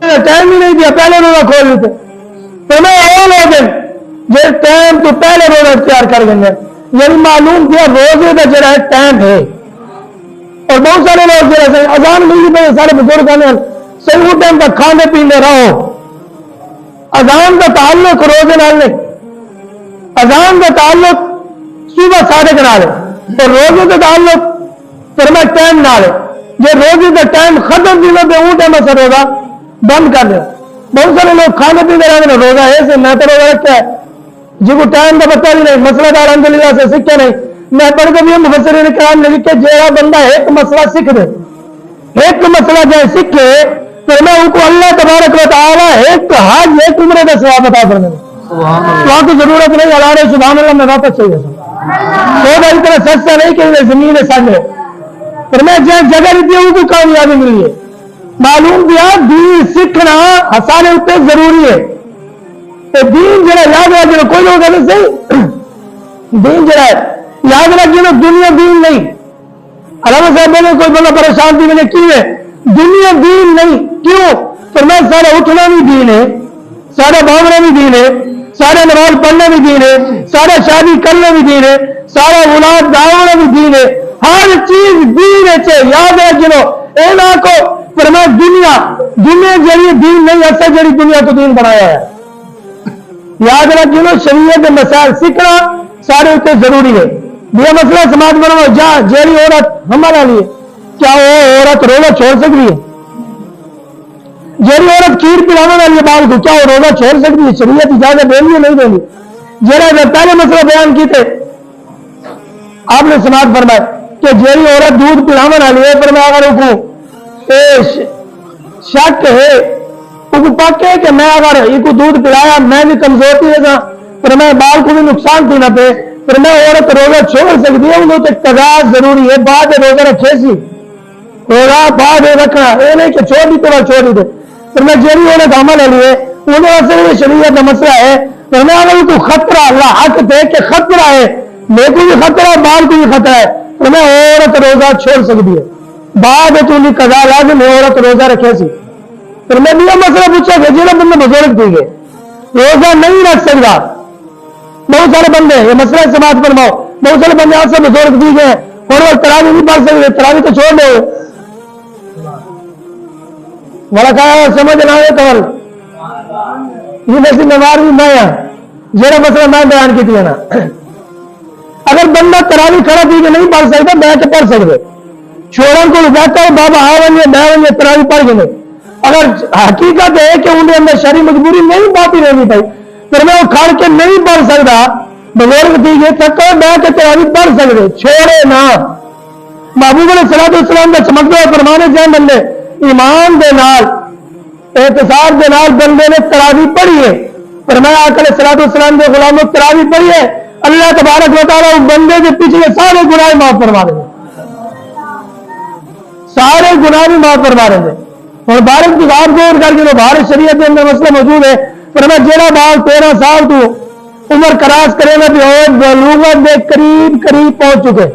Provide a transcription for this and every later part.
Time ہی نہیں دیا، پہلے روزہ کھول لیتے. تو میں وہ لوگ جو ٹائم تو پہلے روزہ اختیار کر گئے، یعنی معلوم کیا روزے کا جڑا ہے ٹائم ہے. اور بہت سارے لوگ جو ہے اذان نہیں پہ سارے بزرگ آنے صحیح ٹائم تک کھانے پینے رہو. اذان کا تعلق روزے نال نہیں، اذان کا تعلق صبح صادق نال ہے، اور روزے کا تعلق فرما ٹائم نال ہے. جو روزے کا ٹائم ختم دنوں پہ وہ ٹائم سے روزہ بند کر دیا. بہت سارے لوگ کھانے پینے رہے روزہ ایسے میں تو روزہ رکھا ہے جی کو ٹائم کا پتہ بھی نہیں، مسئلہ دار الحمدللہ سے سیکھے نہیں. میں پڑھ کے بھی مفسرین کرام نے لکھے جہاں بندہ ایک مسئلہ سیکھ دے، ایک مسئلہ جو سیکھے تو میں ان کو اللہ تبارک و تعالیٰ ایک حج ایک عمرے کا ثواب عطا کرنے تو آپ کی ضرورت نہیں. اللہ سبحان اللہ میں واپس چاہیے تو اس طرح سچا نہیں کہ زمین سنگ ہے، پر میں جگہ نہیں ان کو کامیابی ملی ہے. معلوم کیا دین سیکھنا آسان اتنے ضروری ہے. دین جڑا یاد رکھ کوئی لوگ کہتے صحیح دین جڑا ہے یاد رکھیے نا، دنیا دین نہیں. علامہ صاحب نے کوئی بندہ پریشان تھی میں نے کی ہے دنیا دین نہیں. کیوں؟ پر میں سارا اٹھنا بھی دین ہے، سارا بھاگنا بھی دین ہے، سارا نماز پڑھنا بھی دین ہے، سارا شادی کرنا بھی دین ہے، سارا اولاد دعوانا بھی دین ہے. ہر چیز دین ہے. یاد رکھو اینا کو فرمایا دنیا جڑی دین نہیں، اصل جڑی دنیا کو دین بنایا ہے. یاد رکھو شریعت کے مسائل سیکھنا سارے اتنے ضروری ہے. یہ مسئلہ سماج بناؤ جہاں جیڑی عورت ہمارا لیے کیا وہ عورت روزہ چھوڑ سکتی ہے؟ جیڑی عورت کھیر پلانے والی ہے بال کو کیا وہ روزہ چھوڑ سکتی ہے؟ شریعت اجازت دیں گی نہیں دیں گی؟ جہاں پہلے مسئلہ بیان کی تھے آپ نے سماج فرمایا کہ جیڑی عورت دودھ پلانے والی ہے پر میں اگر کو شک ہے وہ پک ہے کہ میں اگر یہ کو دودھ پلایا میں بھی کمزور تھی ہے پر میں بال کو بھی نقصان تھی نہ پہ پر میں عورت روزہ چھوڑ سکتی ہے. انہوں تو قضا ضروری ہے، بعد روزہ رکھے سی روزہ بعد رکھنا یہ نہیں کہ چھوڑ دی تو چھوڑ دی. پر میں جیڑی عورت عمل علی ہے انہوں سے شریعت کا مسئلہ ہے پر میں اگر کو خطرہ اللہ حق دے کہ خطرہ ہے میرے کو بھی خطرہ ہے بال کو بھی خطرہ ہے پر میں عورت روزہ چھوڑ سکتی ہے. بعد تو نہیں قضا لازم عورت روزہ رکھے سی. پر میں بھی مسئلہ پوچھا کہ جہاں بندے بزرگ تھی گئے روزہ نہیں رکھ سکتا. بہت سارے بندے یہ مسئلہ سماعت فرماؤ بہت سارے بندے آپ سے بزرگ دی گئے اور وہ تراوی نہیں پڑھ سکتے. تراوی تو چھوڑ دو بڑا کہا سمجھ نہ آئے کول یہ ویسی بیمار بھی میں جہاں مسئلہ میں بیان کی تھی نا. اگر بندہ تراوی کھڑا تھی کہ نہیں پڑھ سکتا بیٹھ کے پڑھ سکتے چھوڑن کو بیٹھا ہے بابا آ ونجے بہ ونجے تراوی پڑھ کے نہیں. اگر حقیقت ہے کہ انہیں اندر شرعی مجبوری نہیں پاتی رہنی پائی پھر میں وہ کھڑ کے نہیں پڑھ سکتا بزرگ تھی گئے چکر بہ کے تراوی پڑھ سکتے چھوڑے نہ. محبوب علیہ الصلوۃ والسلام کا چمکتا ہوا فرمانے جائیں بندے ایمان دے نال احتساب دے نال بندے نے تراوی پڑھی ہے فرمایا آقا علیہ الصلوۃ والسلام کے غلاموں تراوی پڑھی ہے اللہ تبارک و تعالیٰ اس بندے کے پیچھے سارے گناہ معاف فرما دیں گے، سارے گناہ بھی معاف فرما دیں گے. اور بھارت کی بات غور کر کے بھارت شریعت کے اندر مسئلہ موجود ہے فرمایا جیڑا بال 13 سال تو عمر کراس کرے گا بھی اور بلوغت کے قریب قریب پہنچ چکے.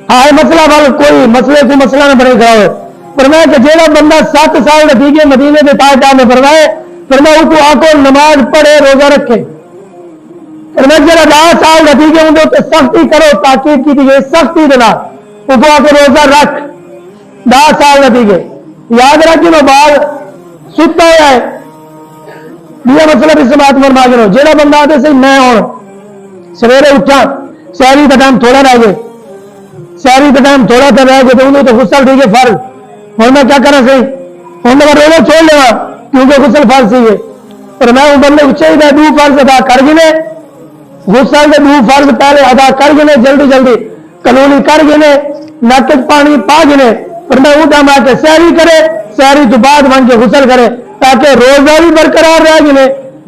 ہاں مسئلہ بال کوئی مسئلے سے مسئلہ نہ بنے کھڑا ہوئے فرمایا کہ جیڑا بندہ 7 سال نتیجے مدینے کے تاجدار میں فرمائے فرمایا اس کو آکو نماز پڑھے روزہ رکھے. فرمایا جیڑا 10 سال نتیجے ہوں تو سختی کرو تاکید کی گئی سختی دینا اس کو آکو روزہ رکھ 10 سال نتیجے. یاد رکھ لو بال ستا ہوا ہے یہ مسئلہ بھی سماعت فرما کرو. جیڑا بندہ آتے سے میں ہوں سویرے اٹھا سحری کا ٹائم تھوڑا رہ گئے سحری کا ٹائم تھوڑا سا رہ گئے تو انہوں تو غسل ٹھیک ہے فرض ہوں میں کیا کرنا صحیح ہوں میں روزہ چھوڑ لے گا کیونکہ غسل فرض سی ہے پر میں وہ بندے چاہیے 2 فرض ادا کر گنے غسل کے 2 فرض پہلے ادا کر گنے جلدی جلدی کلونی کر گنے نک پانی پا گنے پر میں وہ ٹائم آ کے سحری کرے سحری تو بعد بن کے غسل کرے تاکہ روزہ بھی برقرار رہ گنے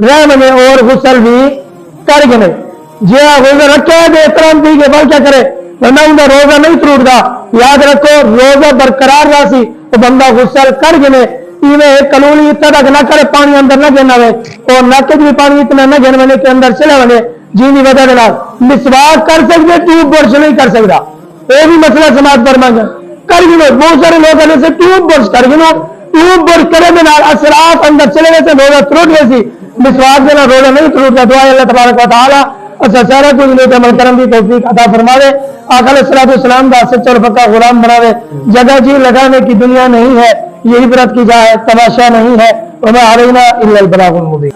رہ منے اور غسل بھی کر گنے. جی روزہ رکھے تو احترام دی کے بل کیا کرے ورنہ ان کا روزہ نہیں ٹوٹتا. یاد رکھو روزہ برقرار رہا سی تو بندہ غسل کر گنے کلونی اتنا تک نہ کرے پانی اندر نہ گرنا ہوئے اور نک بھی پانی اتنا نہ گر بنے کے اندر چلے بنے جی کی وجہ کے مسواک کر سکتے ٹیوب برش نہیں کر سکتا یہ بھی مسئلہ سماعت فرما گا کر گنو. بہت سارے لوگ سے ٹیوب برش کر گنو اوب اور کرے دے نال اسراف اندر چلے گئے سے روزہ ٹوٹ گئے سی مسواک دے نال روزہ نہیں ٹوٹتا دعا اللہ تبارک و تعالی اسا سارا کچھ نیک عمل کرن دی توفیق عطا فرماوے آقا علیہ الصلوۃ والسلام دا سچا اور پکا غلام بناوے جگہ جی لگانے کی دنیا نہیں ہے یہ عبرت کی جا ہے تماشا نہیں ہے وما علینا الا البلاغ المبین